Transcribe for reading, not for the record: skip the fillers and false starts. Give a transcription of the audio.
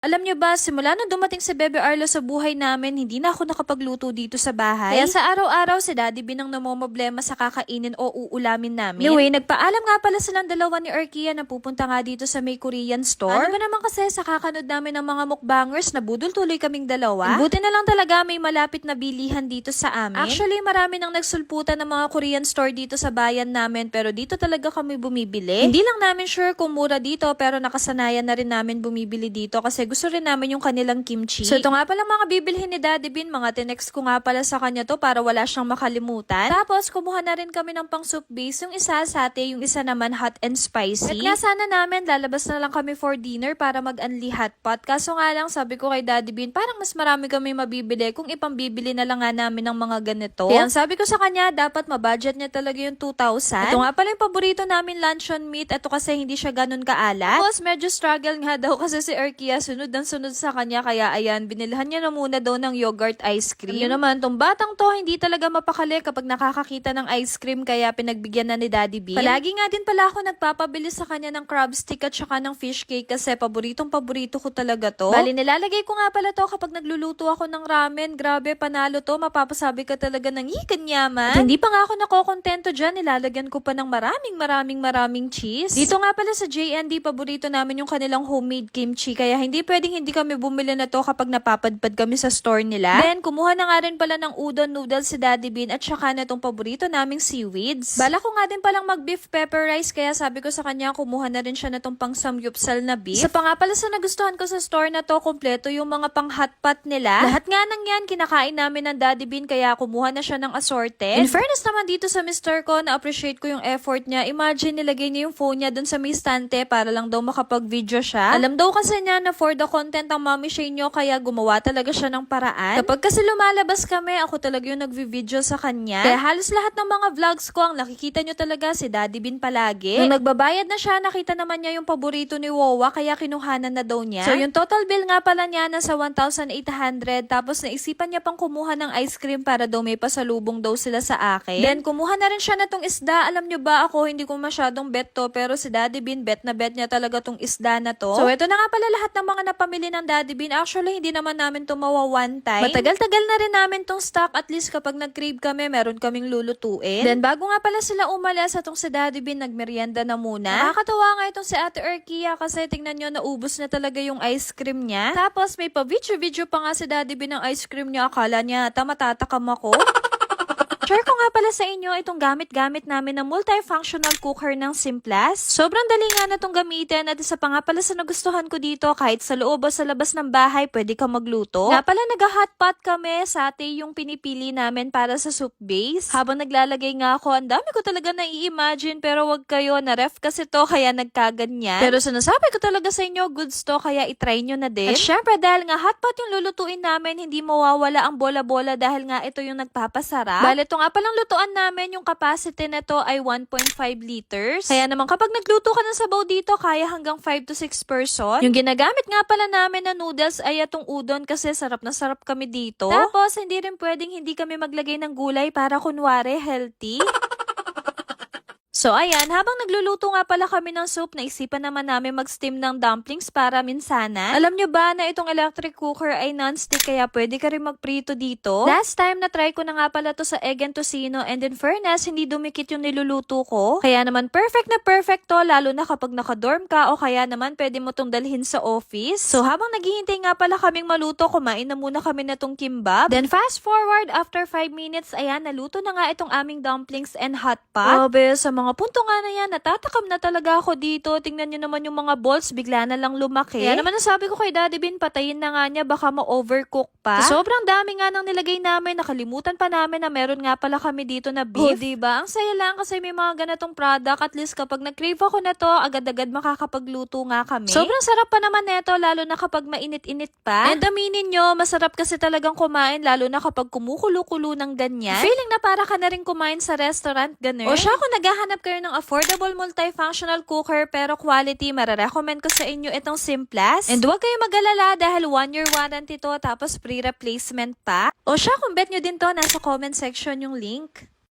Alam nyo ba, simula nung dumating si Bebe Arlo sa buhay namin, hindi na ako nakapagluto dito sa bahay. Kaya sa araw-araw, si Daddy Bin ang namomroblema sa kakainin o uulamin namin. Anyway, nagpaalam nga pala silang dalawa ni Arkia na pupunta nga dito sa may Korean store. Ano ba naman kasi sa kakanood namin ng mga mukbangers, nabudol tuloy kaming dalawa. And buti na lang talaga may malapit na bilihan dito sa amin. Actually, marami nang nagsulputan ng mga Korean store dito sa bayan namin, pero dito talaga kami bumibili. Hindi lang namin sure kung mura dito, pero nakasanayan na rin namin bumibili dito kasi gusto rin namin yung kanilang kimchi. So ito nga pala mga bibilhin ni Daddy Bin, mga tinext ko nga pala sa kanya to para wala siyang makalimutan. Tapos kumuha na rin kami ng pang soup base, yung isa sate, yung isa naman hot and spicy. At nga sana namin lalabas na lang kami for dinner para mag-unli hotpot. Kaso nga lang sabi ko kay Daddy Bin, parang mas marami kami mabibili kung ipambibili na lang nga namin ng mga ganito. Kaya ang sabi ko sa kanya, dapat mabudget niya talaga yung 2,000. Ito nga pala yung paborito namin luncheon meat. Ito kasi hindi siya ganun kaalat. Tapos medyo struggle nga daw kasi si Arkia, sunod sa kanya, kaya ayan, binilhan niya na muna daw ng yogurt ice cream. Yun naman, tong batang to, hindi talaga mapakali kapag nakakakita ng ice cream, kaya pinagbigyan na ni Daddy Bin. Palagi nga din pala ako nagpapabili sa kanya ng crab stick at saka ng fish cake kasi paborito ko talaga to. Bali, nilalagay ko nga pala to kapag nagluluto ako ng ramen. Grabe, panalo to, mapapasabi ka talaga ng ikanyaman. At hindi pa nga ako nakokontento dyan, nilalagyan ko pa ng maraming cheese. Dito nga pala sa JND, paborito namin yung kanilang homemade kimchi, kaya hindi pwedeng hindi kami bumili na to kapag napapadpad kami sa store nila. Then, kumuha na nga rin pala ng udon noodles si Daddy Bin at saka na tong paborito naming seaweeds. Bala ko nga din palang mag beef pepper rice, kaya sabi ko sa kanya, kumuha na rin siya na tong pang samgyupsal na beef. Sa pa nga pala sa nagustuhan ko sa store na to, kompleto yung mga pang hotpot nila. Lahat nga nang yan, kinakain namin ng Daddy Bin, kaya kumuha na siya ng assorted. In fairness naman dito sa Mr. ko, na-appreciate ko yung effort niya. Imagine, nilagay niya yung phone niya dun sa may stante para lang daw makapag-video siya. Alam daw kasi niya na for the content ang Mommy Shay nyo, kaya gumawa talaga siya ng paraan. Kapag kasi lumalabas kami, ako talaga yung nagvi-video sa kanya. Kaya halos lahat ng mga vlogs ko, ang nakikita nyo talaga si Daddy Bin palagi. Nung nagbabayad na siya, nakita naman niya yung paborito ni Wowa, kaya kinuhanan na daw niya. So yung total bill nga pala niya nasa 1,800, tapos naisipan niya pang kumuha ng ice cream para daw may pasalubong daw sila sa akin. Then kumuha na rin siya na tong isda. Alam nyo ba, ako hindi ko masyadong bet to, pero si Daddy Bin bet niya talaga tong isda na to. So ito na nga pala lahat ng mga napamili ng Daddy Bin. Actually, hindi naman namin to mawa one time. Matagal-tagal na rin namin tong stock. At least kapag nag-crave kami, meron kaming lulutuin. Then bago nga pala sila umalis, atong si Daddy Bin nagmerienda na muna. Nakakatawa nga itong si Ate Arkia kasi tingnan nyo, naubos na talaga yung ice cream niya. Tapos may pa-video pa nga si Daddy Bin ng ice cream niya. Akala niya matatakam ako. Share ko nga pala sa inyo itong gamit namin na multifunctional cooker ng Simplas. Sobrang dali nga na itong gamitin at isa pa nga pala sa nagustuhan ko dito, kahit sa loob o sa labas ng bahay, pwede ka magluto. Nga pala nag-hotpot kami, sate yung pinipili namin para sa soup base. Habang naglalagay nga ako, ang dami ko talaga nai-imagine, pero wag kayo, na-ref kasi to kaya nagkaganyan. Pero sinasabi ko talaga sa inyo, goods to, kaya itry nyo na din. At syempre dahil nga hotpot yung lulutuin namin, hindi mawawala ang bola-bola dahil nga ito yung nagpapasarap. Balit ito nga palang lutuan namin, yung capacity nito ay 1.5 liters. Kaya naman kapag nagluto ka ng sabaw dito, kaya hanggang 5 to 6 person. Yung ginagamit nga pala namin na noodles ay itong udon kasi sarap na sarap kami dito. Tapos, hindi rin pwedeng hindi kami maglagay ng gulay para kunwari healthy. So ayan, habang nagluluto nga pala kami ng soup, naisipan naman namin mag-steam ng dumplings para minsanan. Alam nyo ba na itong electric cooker ay non-stick, kaya pwede ka rin magprito dito? Last time na-try ko na nga pala to sa egg and tocino, and in fairness, hindi dumikit yung niluluto ko. Kaya naman perfect na perfect to, lalo na kapag naka-dorm ka o kaya naman pwede mo tong dalhin sa office. So habang naghihintay nga pala kaming maluto, kumain na muna kami na tong kimbap. Then fast forward, after 5 minutes, ayan, naluto na nga itong aming dumplings and hot pot. Grabe, sa mga punto nga na yan, natatakam na talaga ako dito. Tingnan nyo naman yung mga balls, bigla na lang lumaki. Kaya naman nasabi ko kay Daddy Bin, patayin na nga niya, baka ma-overcook pa. So, sobrang dami nga nang nilagay namin, nakalimutan pa namin na meron nga pala kami dito na beef. Diba? Ang saya lang kasi may mga ganitong product. At least kapag nag-crave ako na to, agad-agad makakapagluto nga kami. Sobrang sarap pa naman neto, lalo na kapag mainit-init pa. And aminin nyo, masarap kasi talagang kumain, lalo na kapag kumukulo-kulo ng ganyan. Feeling na para ka na rin kumain sa restaurant, ganun. O siya, kung naghahanap kayo ng affordable multifunctional cooker pero quality, mararecommend ko sa inyo itong Simplas. And huwag kayo mag-alala dahil 1-year warranty to, tapos free replacement pa. O siya, kung bet nyo din to, nasa comment section yung link.